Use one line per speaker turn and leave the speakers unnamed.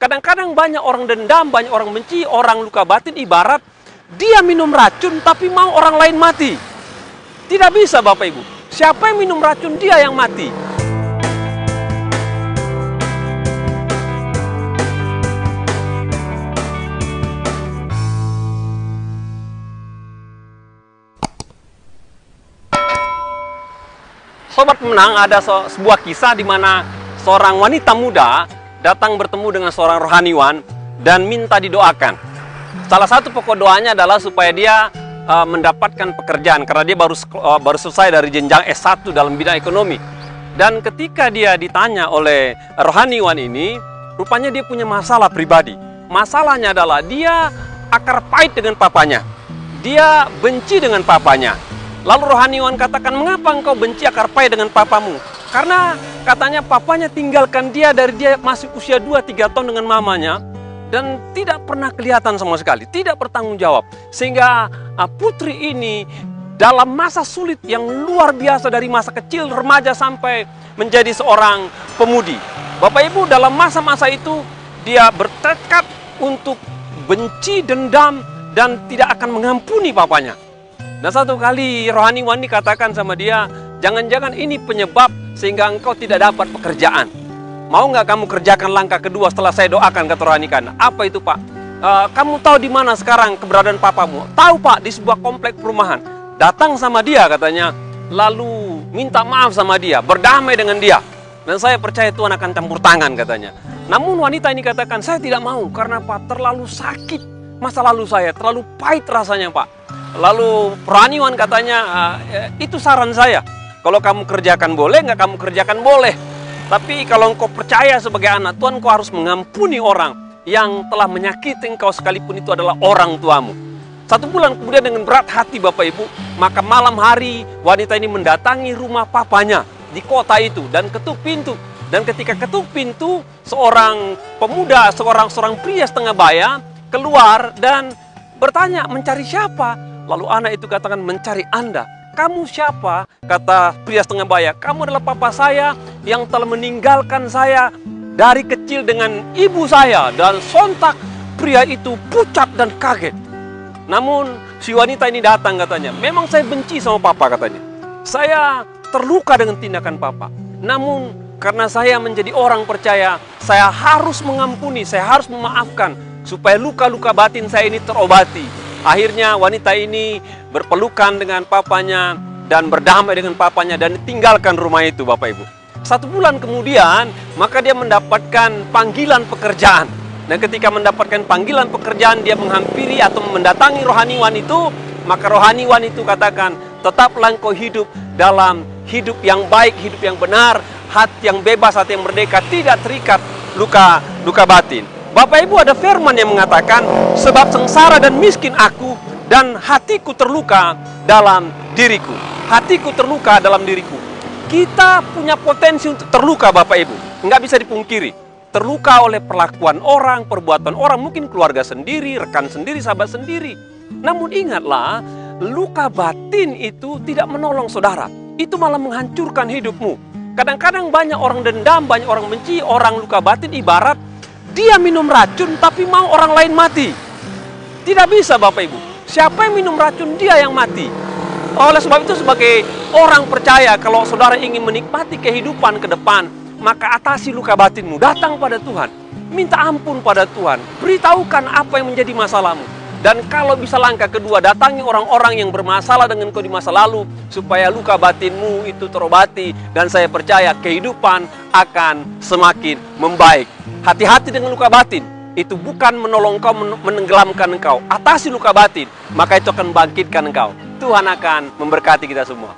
Kadang-kadang banyak orang dendam, banyak orang benci, orang luka batin ibarat dia minum racun tapi mau orang lain mati. Tidak bisa Bapak Ibu. Siapa yang minum racun, dia yang mati. Sobat Pemenang, ada sebuah kisah di mana seorang wanita muda datang bertemu dengan seorang rohaniwan dan minta didoakan. Salah satu pokok doanya adalah supaya dia mendapatkan pekerjaan karena dia baru selesai dari jenjang S1 dalam bidang ekonomi. Dan ketika dia ditanya oleh rohaniwan ini, rupanya dia punya masalah pribadi. Masalahnya adalah dia akar pahit dengan papanya. Dia benci dengan papanya. Lalu rohaniwan katakan, mengapa engkau benci akar pahit dengan papamu? Karena katanya papanya tinggalkan dia dari dia masih usia 2-3 tahun dengan mamanya. Dan tidak pernah kelihatan sama sekali, tidak bertanggung jawab. Sehingga putri ini dalam masa sulit yang luar biasa dari masa kecil, remaja sampai menjadi seorang pemudi. Bapak Ibu, dalam masa-masa itu dia bertekad untuk benci, dendam, dan tidak akan mengampuni papanya. Dan satu kali rohaniwan dikatakan sama dia, jangan-jangan ini penyebab sehingga engkau tidak dapat pekerjaan. Mau nggak kamu kerjakan langkah kedua setelah saya doakan, kata rohaniwan. Apa itu Pak? Kamu tahu di mana sekarang keberadaan papamu? Tahu Pak, di sebuah komplek perumahan. Datang sama dia katanya, lalu minta maaf sama dia, berdamai dengan dia. Dan saya percaya Tuhan akan campur tangan katanya. Namun wanita ini katakan, saya tidak mau karena Pak terlalu sakit masa lalu saya, terlalu pahit rasanya Pak. Lalu rohaniwan katanya, itu saran saya. Kalau kamu kerjakan boleh, nggak kamu kerjakan boleh. Tapi kalau engkau percaya sebagai anak Tuhan, engkau harus mengampuni orang yang telah menyakiti engkau sekalipun itu adalah orang tuamu. 1 bulan kemudian dengan berat hati Bapak Ibu, maka malam hari wanita ini mendatangi rumah papanya di kota itu dan ketuk pintu. Dan ketika ketuk pintu, seorang pemuda, seorang pria setengah baya keluar dan bertanya, mencari siapa? Lalu anak itu katakan, mencari Anda. Kamu siapa? Kata pria setengah baya, kamu adalah papa saya yang telah meninggalkan saya dari kecil dengan ibu saya. Dan sontak pria itu pucat dan kaget. Namun si wanita ini datang katanya, memang saya benci sama papa katanya. Saya terluka dengan tindakan papa. Namun karena saya menjadi orang percaya, saya harus mengampuni, saya harus memaafkan supaya luka-luka batin saya ini terobati. Akhirnya wanita ini berpelukan dengan papanya dan berdamai dengan papanya dan tinggalkan rumah itu Bapak Ibu. 1 bulan kemudian maka dia mendapatkan panggilan pekerjaan. Dan ketika mendapatkan panggilan pekerjaan, dia menghampiri atau mendatangi rohaniwan itu. Maka rohaniwan itu katakan, tetaplah engkau hidup dalam hidup yang baik, hidup yang benar, hati yang bebas, hati yang merdeka, tidak terikat luka batin. Bapak Ibu, ada firman yang mengatakan, sebab sengsara dan miskin aku, dan hatiku terluka dalam diriku. Hatiku terluka dalam diriku. Kita punya potensi untuk terluka Bapak Ibu. Nggak bisa dipungkiri. Terluka oleh perlakuan orang, perbuatan orang, mungkin keluarga sendiri, rekan sendiri, sahabat sendiri. Namun ingatlah, luka batin itu tidak menolong saudara. Itu malah menghancurkan hidupmu. Kadang-kadang banyak orang dendam, banyak orang benci, orang luka batin ibarat dia minum racun tapi mau orang lain mati. Tidak bisa Bapak Ibu. Siapa yang minum racun, dia yang mati. Oleh sebab itu sebagai orang percaya, kalau saudara ingin menikmati kehidupan ke depan, maka atasi luka batinmu. Datang pada Tuhan. Minta ampun pada Tuhan. Beritahukan apa yang menjadi masalahmu. Dan kalau bisa langkah kedua, datangi orang-orang yang bermasalah dengan kau di masa lalu, supaya luka batinmu itu terobati. Dan saya percaya kehidupan akan semakin membaik. Hati-hati dengan luka batin. Itu bukan menolong kau, menenggelamkan engkau. Atasi luka batin, maka itu akan membangkitkan engkau. Tuhan akan memberkati kita semua.